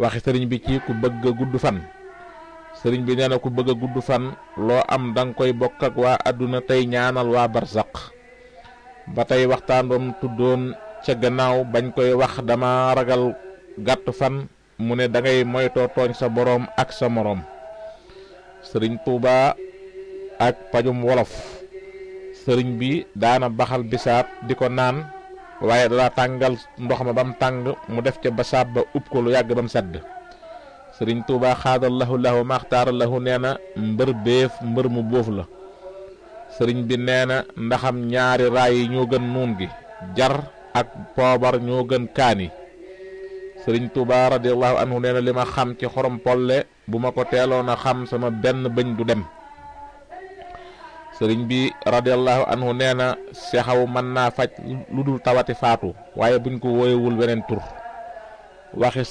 waxi sëriñ bi ci ku bëgg a gudd fan. sëriñ bi nee na ku bëgg a gudd fan loo am danga koy bokk ak waa àdduna tey ñaanal waa barsaq. ba tey waxtaan doom tuddoon ca gannaaw bañ koy wax dama ragal gàtt fan mu ne dangay moytoo tooñ sa boroom ak sa moroom. sëriñ Tuuba ak pajum wolof. sëriñ bi daana baxal bisaab di ko naan waaye dala tàngal ndox ma ba mu tàng mu def ca basaab ba ub ko lu yàgg ba mu sedd. sëriñ Tuuba xaadallahu lahu maxtaarallahu nee na mbër béef mbër mu bóof la. sëriñ bi nee na ndaxam ñaari raay yi ñoo gën nuun gi jar ak poobar ñoo gën kaani. sëriñ Tuuba radiyallahu anhu nee na li ma xam ci xorom polle bu ma ko teeloon a xam sama benn bëñ du dem. sëriñ bi radiyallahu anhu nee na sexaw mën naa faj lu dul tawati faatu waaye buñ ko wóoyewul weneen tur. waxi